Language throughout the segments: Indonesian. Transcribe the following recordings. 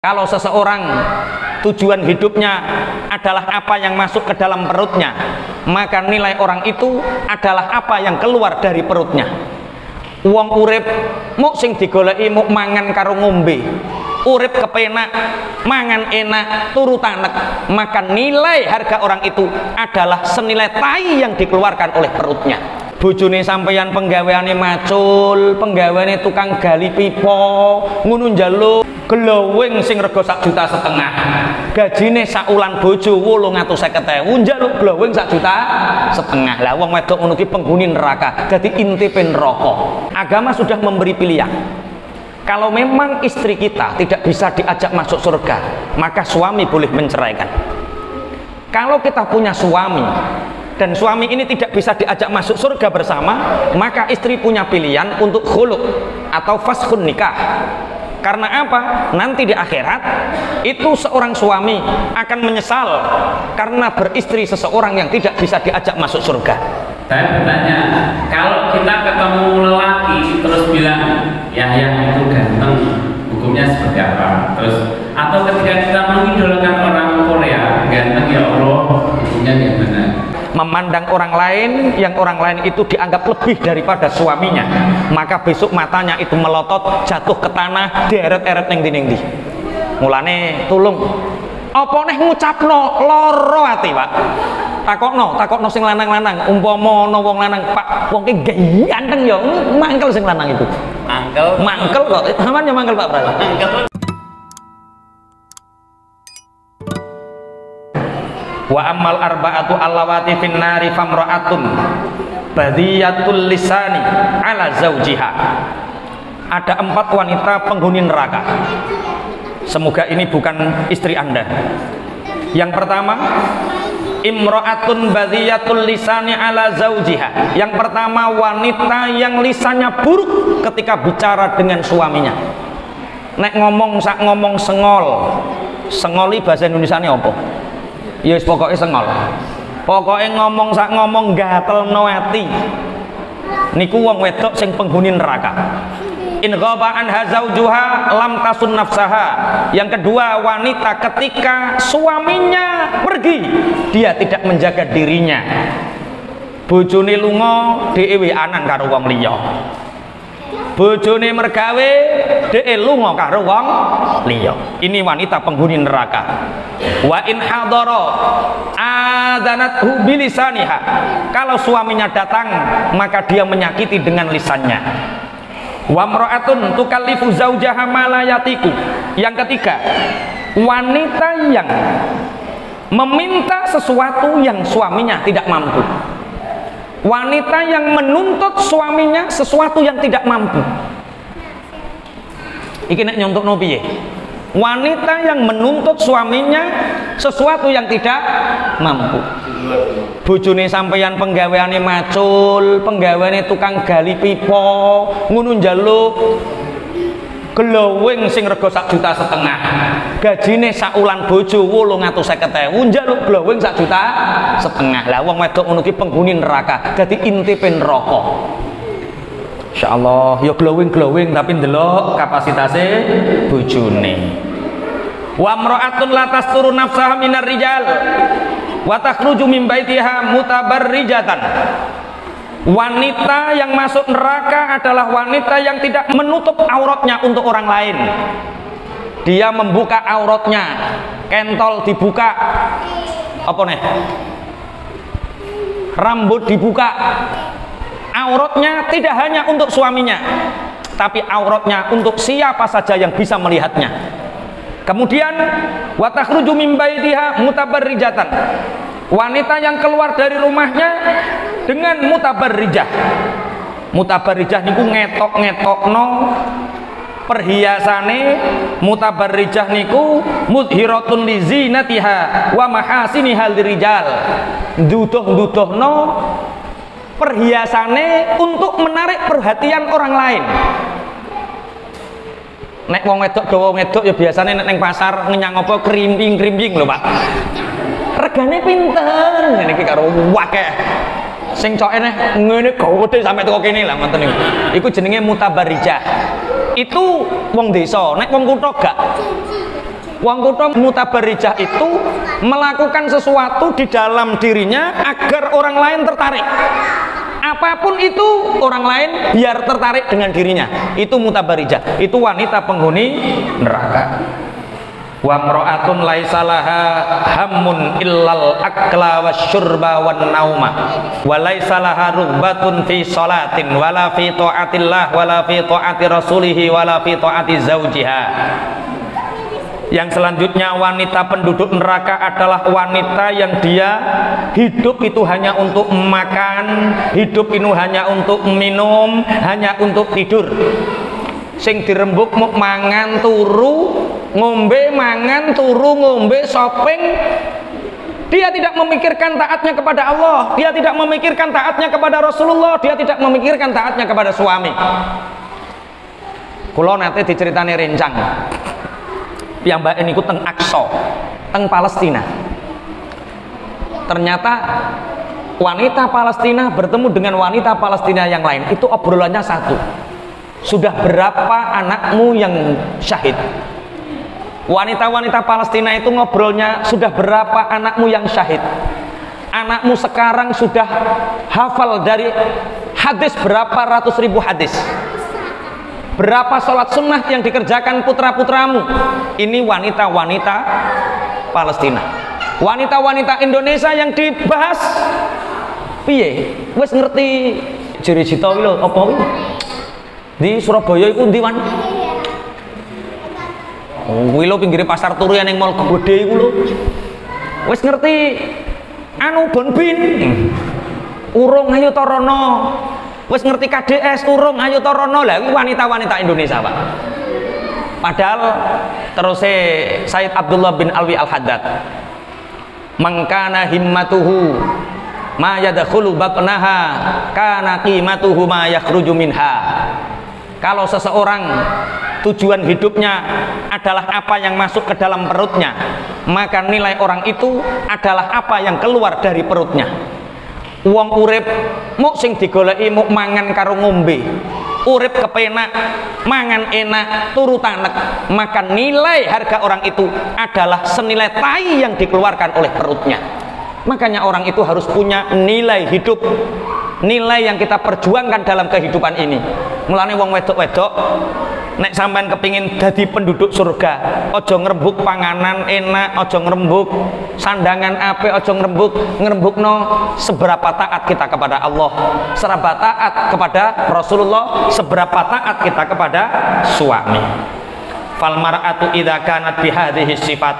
Kalau seseorang tujuan hidupnya adalah apa yang masuk ke dalam perutnya, maka nilai orang itu adalah apa yang keluar dari perutnya. Wong urip muk sing digoleki muk mangan karo ngombe, urip kepenak, mangan enak, turu tanek, maka nilai harga orang itu adalah senilai tai yang dikeluarkan oleh perutnya. Bojone sampeyan penggaweane macul, penggaweane tukang gali pipa, ngono njaluk glowing sing rega 1,5 juta. Gajine saulan bojo 850.000, njaluk glowing 1,5 juta. Lah wong wedok ngono ki penghuni neraka, dadi intipe neraka. Agama sudah memberi pilihan. Kalau memang istri kita tidak bisa diajak masuk surga, maka suami boleh menceraikan. Kalau kita punya suami dan suami ini tidak bisa diajak masuk surga bersama, maka istri punya pilihan untuk khulu atau faskhun nikah. Karena apa? Nanti di akhirat itu seorang suami akan menyesal karena beristri seseorang yang tidak bisa diajak masuk surga. Saya bertanya, kalau kita ketemu lelaki terus bilang Yahya itu ganteng, hukumnya seperti apa? Terus atau ketika kita mengidolakan orang Korea, ganteng ya Allah, hukumnya gimana? Memandang orang lain yang orang lain itu dianggap lebih daripada suaminya, maka besok matanya itu melotot, jatuh ke tanah, dieret-eret neng di. Mulane tulung apa neh ngucapno loro ati, Pak. Takokno sing lanang-lanang, umpama ana wong lanang, Pak, wong ki ganteng ya, mangkel sing lanang itu. Mangkel kok. Sampeyan ya mangkel, Pak Pras. Mangkel. Wa ammal arba'atu allawati fin nari famra'atun badiyatul lisani ala zaujiha. Ada 4 wanita penghuni neraka. Semoga ini bukan istri Anda. Yang pertama, imra'atun badiyatul lisani ala zaujiha. Yang pertama, wanita yang lisannya buruk ketika bicara dengan suaminya. Nek ngomong sak ngomong sengol. Sengoli bahasa Indonesianya apa? Ya wis pokoke sengol. Pokoke ngomong sak ngomong gatelno ati. Niku wong wedok sing penghuni neraka. In ghaba anha zaujuha lam tasun nafsaha. Yang kedua, wanita ketika suaminya pergi, dia tidak menjaga dirinya. Bojone lunga, dhewe anan karo wong liya. Bojone mergawe, dhewe lunga karo wong liya. Ini wanita penghuni neraka. Wa in hadara adanathu bilisaniha. Kalau suaminya datang, maka dia menyakiti dengan lisannya. Wa mra'atun tukallifu zaujaha ma la yatiku. Yang ketiga, wanita yang meminta sesuatu yang suaminya tidak mampu. Wanita yang menuntut suaminya sesuatu yang tidak mampu. Iki nek nyontokno piye? Wanita yang menuntut suaminya sesuatu yang tidak mampu. Bojone sampeyan penggaweane macul, penggaweane tukang gali pipa, ngono njaluk glowing sing rega 1,5 juta. Gajine saulan bojo 850.000, njaluk glowing 1,5 juta. Lah wong wedok ngono ki penghuni neraka, dadi intipe neraka. Insyaallah ya glowing tapi ndelok kapasitasé bojone. Wa mra'atun la tasturu nafsaha minar rijal wa takhruju min baitiha mutabarrijatan. Wanita yang masuk neraka adalah wanita yang tidak menutup auratnya untuk orang lain. Dia membuka auratnya, kentol dibuka, apa nih? Rambut dibuka. Auratnya tidak hanya untuk suaminya, tapi auratnya untuk siapa saja yang bisa melihatnya. Kemudian wa takhruju min baitiha mutabarrijatan. Wanita yang keluar dari rumahnya dengan mutabarrijah. Mutabarrijah niku ngetok-ngetokno perhiasane. Mutabarrijah niku mudhiratun li zinatiha wa mahasinihal lirijal. Nduduh-nduduhno perhiasane untuk menarik perhatian orang lain. Nek wong wedok dawa wedok ya biasane nek ning pasar ngenyang apa krimping-krimping lho, Pak. Regane pinten ngene iki karo akeh. Sing coke neh ngene gede sampe teko kene lah ngoten niku. Iku jenenge mutabarrijah. Itu wong desa, nek wong kutha gak. Wong kutha mutabarijah itu melakukan sesuatu di dalam dirinya agar orang lain tertarik. Apapun itu orang lain biar tertarik dengan dirinya. Itu mutabarijah. Itu wanita penghuni neraka. Wa mra'atun laisa laha hammun illal akla wasyurba wan nauma wa laisa laha rugbatun fi sholatin wala fi taatillah wala fi taati rasulih wala fi taati zaujiha. Yang selanjutnya, wanita penduduk neraka adalah wanita yang dia hidup itu hanya untuk makan, hidup itu hanya untuk minum, hanya untuk tidur. Sing dirembuk mau mangan turu, ngombe mangan turu ngombe shopping. Dia tidak memikirkan taatnya kepada Allah, dia tidak memikirkan taatnya kepada Rasulullah, dia tidak memikirkan taatnya kepada suami. Kula nate diceritani rencang. Piyambake niku teng Aqsa, teng Palestina. Ternyata wanita Palestina bertemu dengan wanita Palestina yang lain, itu obrolannya satu. Sudah berapa anakmu yang syahid? Wanita-wanita Palestina itu ngobrolnya, sudah berapa anakmu yang syahid? Anakmu sekarang sudah hafal dari hadis berapa ratus ribu hadis? Berapa sholat sunnah yang dikerjakan putra-putramu? Ini wanita-wanita Palestina. Wanita-wanita Indonesia yang dibahas piye? Wes ngerti jere cita iki lho, apa iki? Di Surabaya iku ndi, Wan? Kuwi lho pinggire pasar turu yang mall gede iku lho. Wes ngerti anu Bonbin. Urung ayo ta rono. Wes ngerti KDS urung ayo ta rono. Lah iki wanita-wanita Indonesia, Pak. Padahal terus Said Abdullah bin Alwi Al-Haddad, mangkana himmatuhu ma yadkhulu batnaha kana qimatuhu ma yakhruju minha. Kalau seseorang tujuan hidupnya adalah apa yang masuk ke dalam perutnya, maka nilai orang itu adalah apa yang keluar dari perutnya. Wong urip muk sing digoleki muk mangan karo ngombe, urip kepenak, mangan enak, turu tanek, maka nilai harga orang itu adalah senilai tai yang dikeluarkan oleh perutnya. Makanya orang itu harus punya nilai hidup, nilai yang kita perjuangkan dalam kehidupan ini. Mulane wong wedok-wedok nek sampean kepingin dadi penduduk surga, ojo ngrembug panganan enak, ojo ngrembug sandangan apik, ojo ngrembugno seberapa taat kita kepada Allah, seberapa taat kepada Rasulullah, seberapa taat kita kepada suami. Fal mar'atu idza kanat bi hadhihi sifat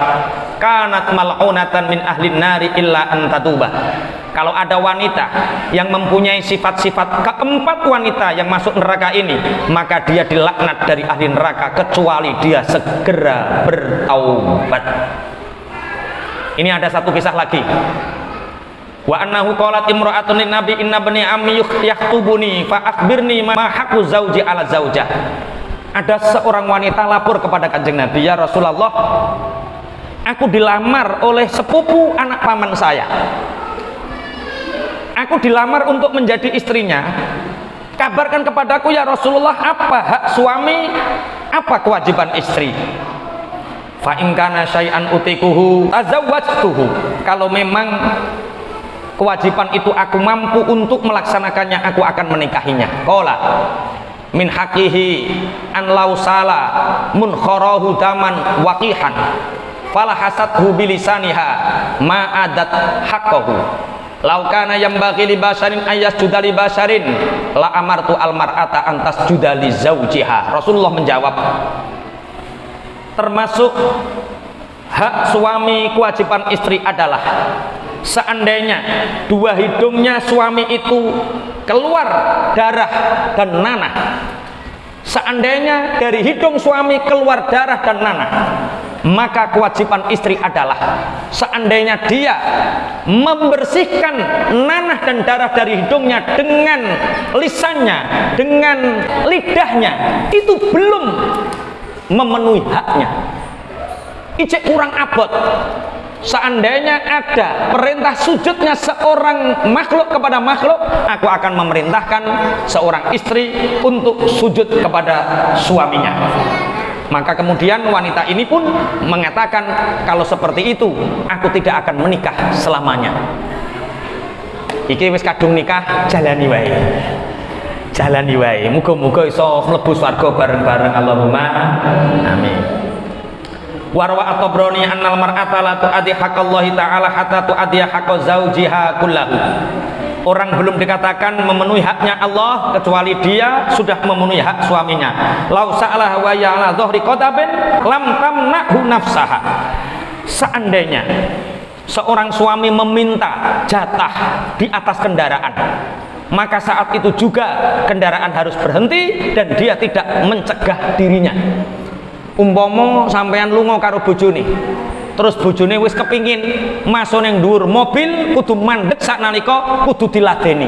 kanat mal'unatan min ahlin nari illa an tatuba. Kalau ada wanita yang mempunyai sifat-sifat keempat wanita yang masuk neraka ini, maka dia dilaknat dari ahli neraka kecuali dia segera bertaubat. Ini ada satu kisah lagi. Wa annahu qalat imra'atun lin nabi inna bani ammi yahtubuni fa akhbirni ma haqqu zauji ala zaujah. Ada seorang wanita lapor kepada Kanjeng Nabi, ya Rasulullah, aku dilamar oleh sepupu anak paman saya. Aku dilamar untuk menjadi istrinya. Kabarkan kepadaku ya Rasulullah, apa hak suami, apa kewajiban istri. Fa in kana syai'an utikuhu tazawwajtuhu. Kalau memang kewajiban itu aku mampu untuk melaksanakannya, aku akan menikahinya. Qala min haqihi an lausala munkharahu daman waqihan fala hasathu bilisaniha ma adat haqqahu law kana yambaghi li basharin ayasjuda li basharin la amartu al mar'ata an tasjuda li zawjiha. Rasulullah menjawab, termasuk hak suami, kewajiban istri adalah seandainya dua hidungnya suami itu keluar darah dan nanah, seandainya dari hidung suami keluar darah dan nanah, maka kewajiban istri adalah seandainya dia membersihkan nanah dan darah dari hidungnya dengan lisannya, dengan lidahnya, itu belum memenuhi haknya. Ijek kurang abot. Seandainya ada perintah sujudnya seorang makhluk kepada makhluk, aku akan memerintahkan seorang istri untuk sujud kepada suaminya. Maka kemudian wanita ini pun mengatakan, kalau seperti itu aku tidak akan menikah selamanya. Iki wis kadung nikah, jalani wae. Jalani wae. Muga-muga iso mlebu swarga bareng-bareng, Allahumma amin. Warwa at-Tabrani annal mar'ata la tu'addi haqqallahi ta'ala hatta tu'addi haqqa zaujiha kullahu. Orang belum dikatakan memenuhi haknya Allah kecuali dia sudah memenuhi hak suaminya. Lau sa'alah wa ya'ala dhahri qatabin lam tamna'hu nafsaha. Seandainya seorang suami meminta jatah di atas kendaraan, maka saat itu juga kendaraan harus berhenti dan dia tidak mencegah dirinya. Umpama sampean lunga karo bojone, terus bojone wis kepingin masuk ning dhuwur mobil, kudu mandeg saknalika, kudu diladeni.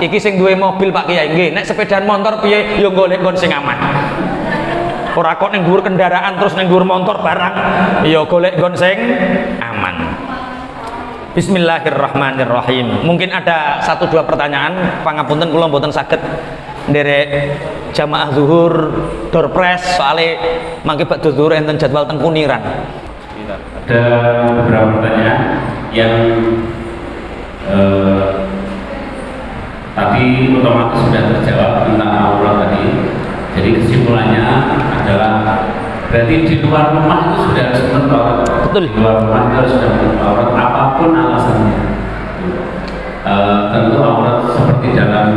Iki sing duwe mobil Pak Kiai nggih, nek sepedaan motor piye ya golek nggon sing aman. Ora kok ning dhuwur kendaraan terus ning dhuwur motor barang, ya golek nggon sing aman. Bismillahirrahmanirrahim. Mungkin ada 1-2 pertanyaan, pangapunten kula mboten saged nderek jamaah zuhur dorpres soalnya mangke badhe zuhur enten jadwal teng Kuniran. Ada beberapa pertanyaan yang tadi otomatis sudah terjawab tentang aurat tadi. Jadi kesimpulannya adalah berarti di luar rumah itu sudah harus menutup aurat. Betul. Di luar rumah itu harus sudah menutup aurat apapun alasannya. Tentu aurat seperti dalam,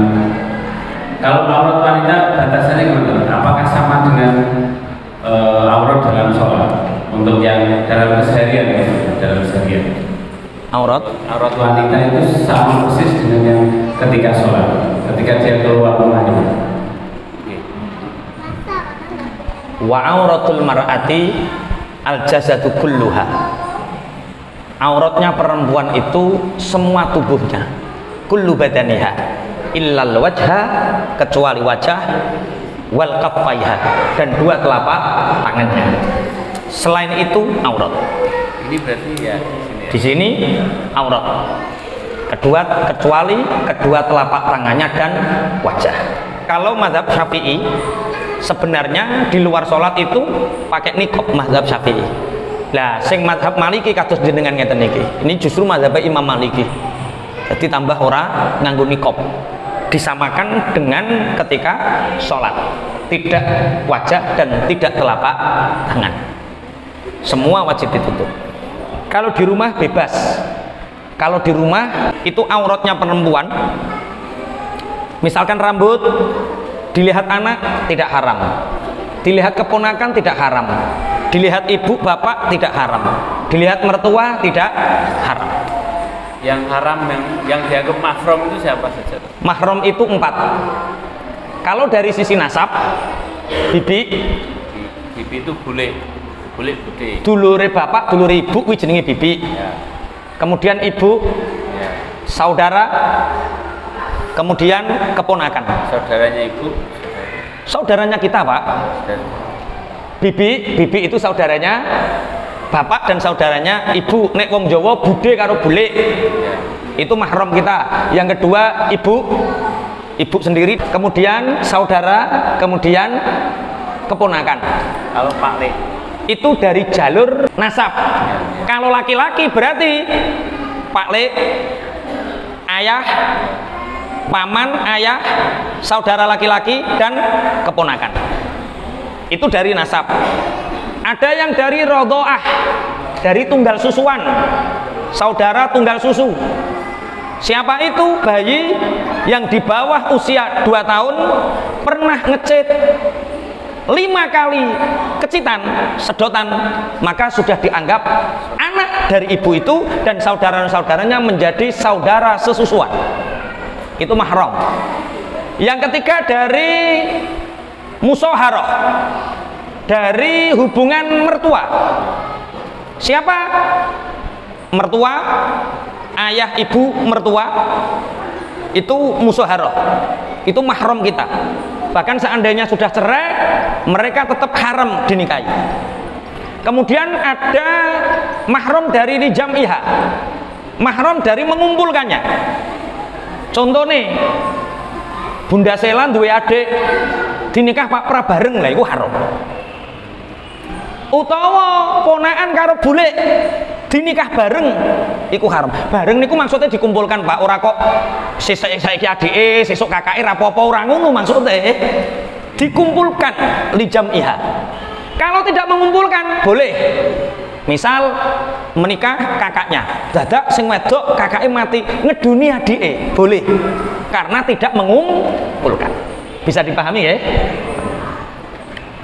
kalau aurat wanita batasannya gimana? Apakah sama dengan aurat dalam sholat? Untuk yang dalam keseharian ya, dalam keseharian. Aurat wanita itu sama persis dengan yang ketika sholat, ketika dia keluar rumah itu. Wa auratul mar'ati al jasadu kulluha. Auratnya perempuan itu semua tubuhnya, kullu badaniha illal wajha, kecuali wajah, wal kaffaiha, dan 2 telapak tangannya. Selain itu aurat. Ini berarti ya di sini aurat. Kecuali kedua telapak tangannya dan wajah. Kalau mazhab Syafi'i sebenarnya di luar sholat itu pakai niqab, mazhab Syafi'i. Lah sing mazhab Maliki kados jenengan ngeten niki. Ini justru mazhab Imam Maliki. Jadi tambah ora nganggo niqab. Disamakan dengan ketika sholat, tidak wajah dan tidak telapak tangan, semua wajib ditutup. Kalau di rumah bebas. Kalau di rumah itu auratnya perempuan, misalkan rambut, dilihat anak tidak haram, dilihat keponakan tidak haram, dilihat ibu bapak tidak haram, dilihat mertua tidak haram. Yang haram yang dianggap mahram itu siapa saja? Mahram itu 4. Kalau dari sisi nasab, bibi itu boleh bude. Dulure bapak, dulure ibu kuwi jenenge bibi. Ya. Kemudian ibu, ya. Saudara, kemudian keponakan. Saudaranya ibu, saudaranya kita, Pak. Bibi itu saudaranya bapak dan saudaranya ibu. Nek wong Jawa bude karo bule, ya. Itu mahram kita. Yang kedua ibu sendiri, kemudian saudara, kemudian keponakan. Kalau Pak Le itu dari jalur nasab. Ya. Kalau laki-laki berarti Pak Le, ayah, paman, ayah, saudara laki-laki dan keponakan. Itu dari nasab. Ada yang dari rodhoah, dari tunggal susuan, saudara tunggal susu. Siapa itu? Bayi yang di bawah usia 2 tahun pernah ngecit 5 kali kecitan, sedotan, maka sudah dianggap anak dari ibu itu dan saudara-saudaranya menjadi saudara sesusuan. Itu mahram. Yang ketiga dari musaharah, dari hubungan mertua. Siapa? Mertua, ayah ibu mertua, itu musaharah, itu mahram kita. Bahkan seandainya sudah cerai, mereka tetap haram dinikahi. Kemudian ada mahram dari lijam'iha, mahram dari mengumpulkannya. Contohnya Bunda Sela duwe adik dinikah pak prabareng lah iku haram. Utawa ponakan karo bule dinikah bareng iku haram. Bareng niku maksudnya dikumpulkan Pak, ora kok saiki adike, sesuk kakake rapopo, ora ngono maksudnya. Dikumpulkan lijam iha. Kalau tidak mengumpulkan boleh. Misal menikah kakaknya, dadak sing wedok kakake mati, ngeduni adike, boleh. Karena tidak mengumpulkan. Bisa dipahami ya?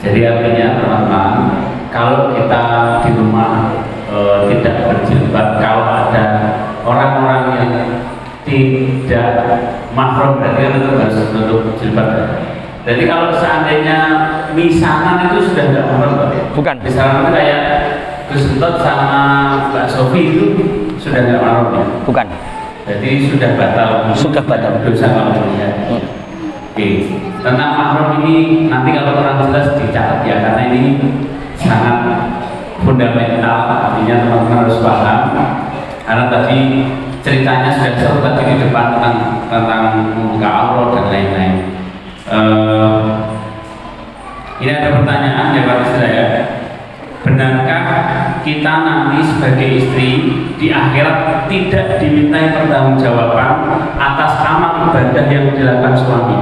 Jadi artinya teman-teman, kalau kita di rumah tidak berjilbab, kalau ada orang-orang yang tidak mahram berarti kan itu harus menutup jilbab. Jadi kalau seandainya misanan itu sudah tidak mahram, bukan. Misanan itu kayak Gus Entot sama Mbak Sofi itu sudah tidak mahram ya? Bukan. Jadi sudah batal. Sudah batal. Dosa kalau ya. Oke. Tentang mahram ini nanti kalau kurang jelas dicatat ya, karena ini sangat fundamental, artinya teman-teman harus paham. Karena tadi ceritanya sudah seru tadi di depan tentang membuka aurat dan lain-lain. Ini ada pertanyaan ya Pak saya. Benarkah kita nanti sebagai istri di akhirat tidak dimintai pertanggungjawaban atas amal ibadah yang dilakukan suami?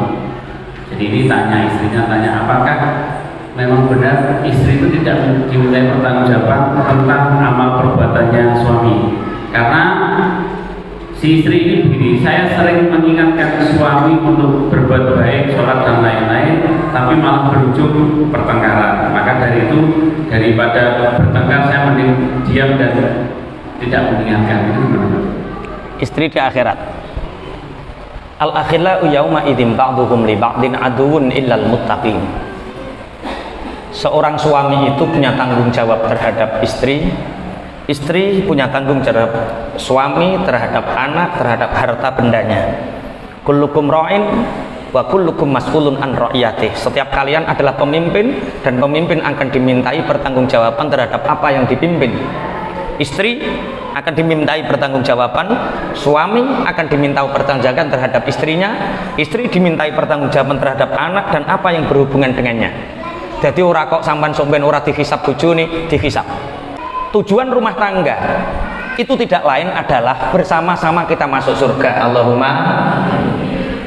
Jadi ini tanya istrinya, tanya apakah memang benar istri itu tidak dimintai pertanggungjawaban tentang amal perbuatannya suami? Karena si istri ini begini, saya sering mengingatkan suami untuk berbuat baik, sholat dan lain-lain, tapi malah berujung pertengkaran. Maka dari itu, daripada bertengkar, saya mending diam dan tidak mengingatkan. Itu gimana? Istri di akhirat. Al-akhillau yauma idzin ba'duhum li ba'din aduwwun illal muttaqin. Seorang suami itu punya tanggung jawab terhadap istri. Istri punya tanggung jawab suami terhadap anak, terhadap harta bendanya. Kullukum ra'in wa kullukum mas'ulun an ra'iyatih. Setiap kalian adalah pemimpin dan pemimpin akan dimintai pertanggungjawaban terhadap apa yang dipimpin. Istri akan dimintai pertanggungjawaban, suami akan dimintai pertanggungjawaban terhadap istrinya, istri dimintai pertanggungjawaban terhadap anak dan apa yang berhubungan dengannya. Jadi ora kok sampan somben ora dihisab bojone, dihisab. Tujuan rumah tangga itu tidak lain adalah bersama-sama kita masuk surga. Allahumma.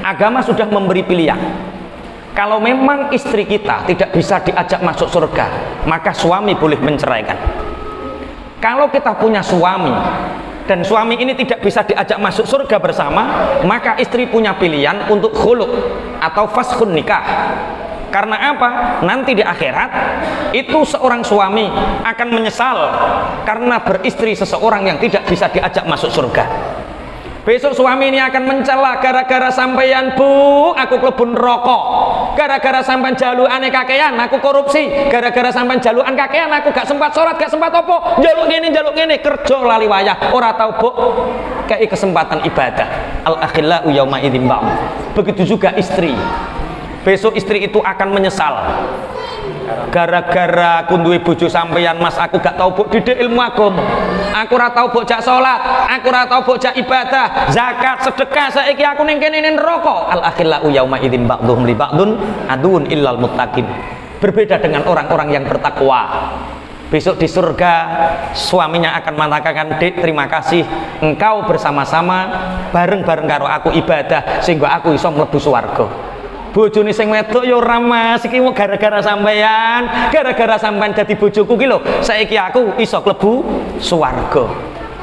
Agama sudah memberi pilihan. Kalau memang istri kita tidak bisa diajak masuk surga, maka suami boleh menceraikan. Kalau kita punya suami dan suami ini tidak bisa diajak masuk surga bersama, maka istri punya pilihan untuk khulu atau faskhun nikah. Karena apa? Nanti di akhirat itu seorang suami akan menyesal karena beristri seseorang yang tidak bisa diajak masuk surga. Besok suami ini akan mencela, gara-gara sampeyan bu, aku klebun rokok. Gara-gara sampeyan jalukane kakean, aku korupsi. Gara-gara sampeyan jalukan kakean, aku gak sempat sholat, gak sempat opo. Jaluk ngene, kerja lali wayah. Ora tau bu, kayak kesempatan ibadah. Al-akhillau yauma idzin ba'd. Begitu juga istri. Besok istri itu akan menyesal. Gara-gara aku duwe bojo sampeyan mas, aku gak tau buk didik ilmu agama. Aku ora tau buk jak salat, aku ora tau buk jak ibadah, zakat, sedekah, saiki aku ning kene neraka. Al-akhillau yauma idzin ba'dhum li ba'dun aduun illal muttaqin. Berbeda dengan orang-orang yang bertakwa. Besok di surga suaminya akan mengatakan, "Dek, terima kasih engkau bersama-sama bareng-bareng karo aku ibadah sehingga aku iso mlebu swarga." Bojone sing wedok ya ora mas, iki gara-gara sampean dadi bojoku ki lho, saiki aku iso klebu swarga.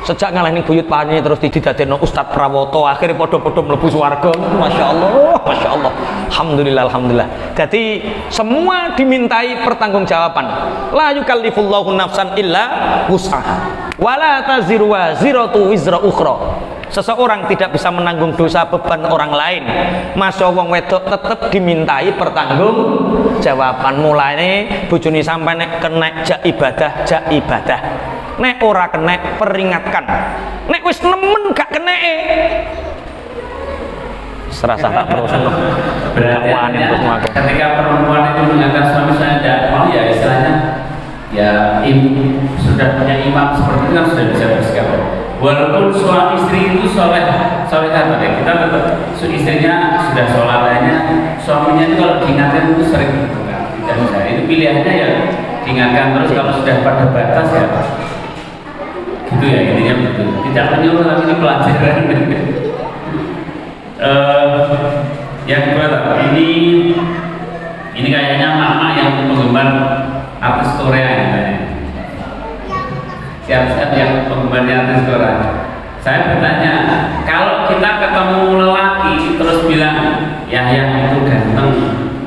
Sejak ngalahning buyut pani terus didadekno Ustaz Prawoto, akhirnya padha-padha mlebu swarga. Masyaallah, masyaallah. Alhamdulillah, alhamdulillah. Jadi semua dimintai pertanggungjawaban. La yukallifullahu nafsan illa wus'aha. Wala taziru waziratu wizra ukhra. Seseorang tidak bisa menanggung dosa beban orang lain. Masya wong wedok tetap dimintai pertanggungjawaban. Mulane bojone sampai nek kena jak ibadah. Nek ora kena peringatkan. Nek wis nemen gak kena serasa tak terus berarti ketika perempuan itu mengatakan suami saya tidak mau, ya istilahnya ya sudah punya imam seperti itu kan sudah bisa bersikap. walaupun suami istri itu soleh kan, kita tetap istrinya sudah sholat, hanya suaminya itu kalau diingatkan itu sering berdoa. Tidak bisa, itu pilihannya ya diingatkan terus, kalau sudah pada batas ya gitu ya, intinya betul. Tidak menyuruh, tapi ini pelajaran. Yang kedua, ini kayaknya mama yang penggemar artis Korea ya, siap-siap yang penggemarnya artis Korea. Saya bertanya, kalau kita ketemu lelaki terus bilang Yahya itu ganteng,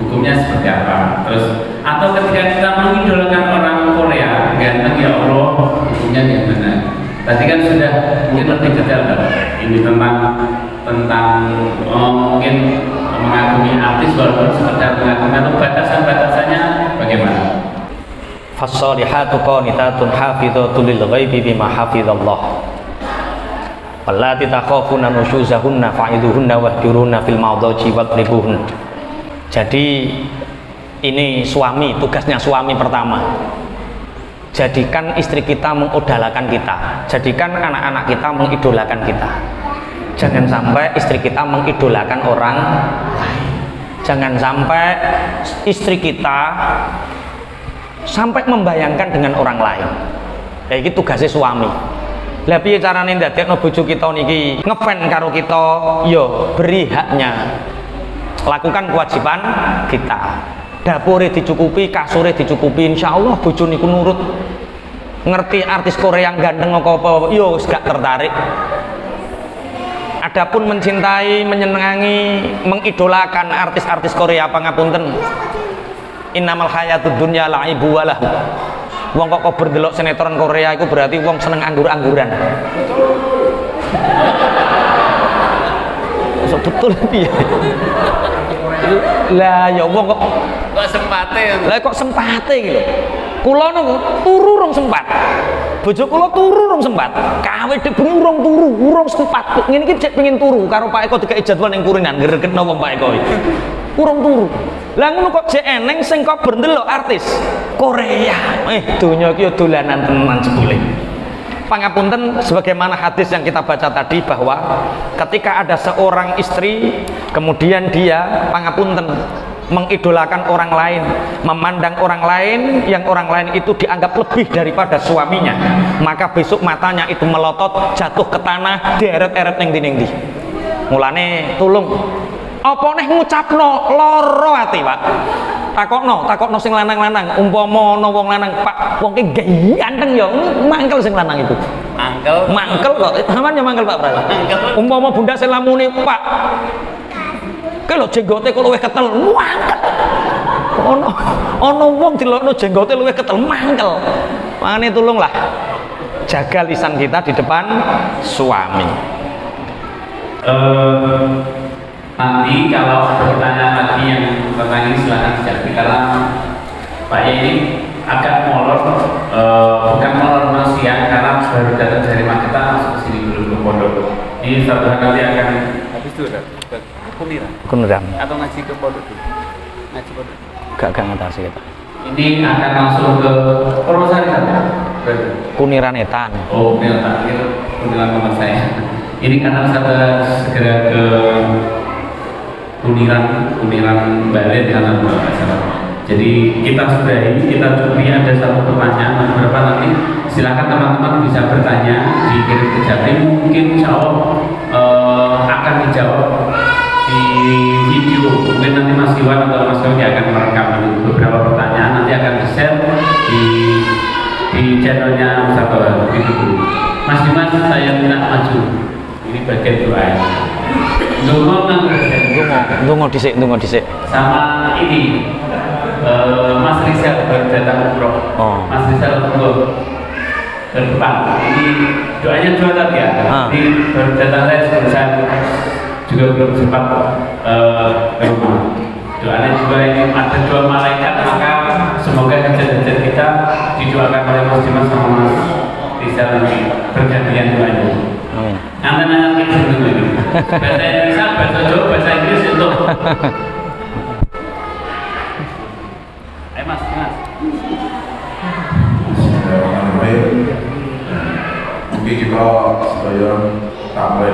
hukumnya seperti apa? Terus atau ketika kita mengidolakan orang Korea ganteng, ya Allah, hukumnya gimana? Tadi kan sudah mungkin lebih detail kan? Ini tentang mungkin mengagumi artis walaupun sekedar mengagumi, atau batasan-batasannya bagaimana? Fassalihatu qanitatun hafidhatun lil ghaibi bima hafizallah. Wallati takhafuna nusyuzahunna fa'idhuhunna wahjurunna fil mawdaji wadribuhun. Jadi ini suami, tugasnya suami pertama. Jadikan istri kita mengidolakan kita, jadikan anak-anak kita mengidolakan kita. Jangan sampai istri kita mengidolakan orang lain. Jangan sampai istri kita sampai membayangkan dengan orang lain. Kayak gitu tugasnya suami. Lah piye carane ndadekno bojo kita niki ngefan karo kita? Yo beri haknya. Lakukan kewajiban kita. Dapure dicukupi, kasure dicukupi, insyaallah bojo niku nurut. Ngerti artis Korea yang ganteng apa-apa, yo gak tertarik. Adapun mencintai, menyenangi, mengidolakan artis-artis Korea pangapunten. Innamal hayatud dunya la'ibu walah. Wong kok berdelok sinetron Korea itu berarti wong seneng anggur-angguran. So, betul piye? Lah ya wong kok sempate. Lah kok sempate iki lho. Kula niku turu rong sempat. Bojo kula turu rong sempat. Kawe dhek bengi urung sempat. Ngene iki cek pengin turu karo Pak Eko dikek jadwal ning kurinan ngregekno wong Pak Eko iki. Urung turu. Lah ngono kok jek eneng sing kok berdelok artis Korea. Donya iki dolanan tenan jebule. Pangapunten, sebagaimana hadis yang kita baca tadi bahwa ketika ada seorang istri kemudian dia pangapunten mengidolakan orang lain, memandang orang lain yang orang lain itu dianggap lebih daripada suaminya, maka besok matanya itu melotot, jatuh ke tanah, dieret-eret ning ndi. Mulane tulung apa neh ngucapno loro ati, Pak. Takokno sing lanang-lanang, umpama ana wong lanang, Pak, wong ki ganteng ya, mangkel sing lanang itu. Mangkel kok. Sampeyan ya mangkel, Pak Pras. Umpama bunda sing lamune, Pak, ki lho jenggote kok luwih ketel, mangkel. Ana wong dilokno jenggote luwih ketel, mangkel. Mangane tulunglah jaga lisan kita di depan suami. Nanti kalau ada pertanyaan lagi yang tentang ini silahkan dijawab, karena Pak ini agak molor, bukan molor manusia, karena baru datang dari Magetan masuk ke sini belum ke pondok. Ini suatu hari nanti akan habis itu ke Kuniran atau ngaji ke pondok dulu. Ngaji pondok. Gak ngatasi kita. Ini akan langsung ke Purwosari kan? Kuniran Etan. Oh, Kuniran itu Kuniran teman saya. Ini karena saya segera ke Kuniran Bali karena jadi kita sudahi, kita cukupi ada satu pertanyaan beberapa, nanti silakan teman-teman bisa bertanya, dikirim ke Jatim, mungkin insya Allah akan dijawab di video. Mungkin nanti Mas Iwan atau Mas Yogi akan merekam beberapa pertanyaan, nanti akan di-share di channelnya Musabah gitu. Mas Dimas, saya minta maju, ini bagian doa ya. Tunggu disik. Sama ini Mas Rizal baru datang umroh. Mas Rizal tunggu ke depan. Ini doanya dua tadi ya. Ini baru datang saya juga belum sempat ke rumah. Doanya juga ini ada dua malaikat, maka semoga hajat-hajat kita didoakan oleh Mas Dimas sama Mas Rizal ini bergantian doanya. Anak-anak kita dulu. Bahasa Indonesia, bahasa Jawa, bahasa Inggris untuk. Mas. Bismillahirrahmanirrahim. Mungkin Mungkin kita sedaya tambah.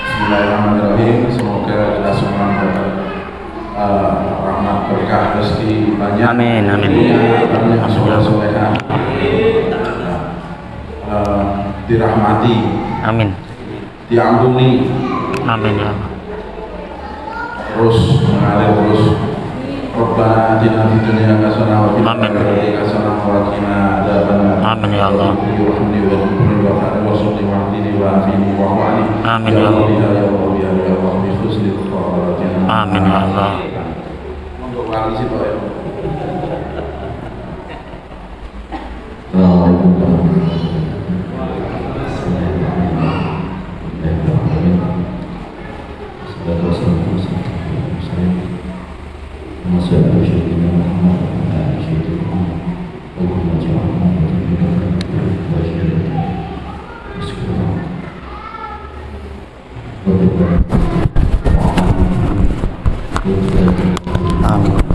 Bismillahirrahmanirrahim. Semoga kita semua dapat rahmat berkah rezeki banyak. Amin, amin. Banyak soleh-soleha. Dirahmati. Amin. Diampuni. Amin ya Allah. Terus mengalir terus. Rabbana atina fid dunya hasanah wa fil akhirati hasanah wa qina adzabannar. Amin ya Allah. Amin ya Allah. Amin ya Allah. Untuk wali sih Pak. Amin.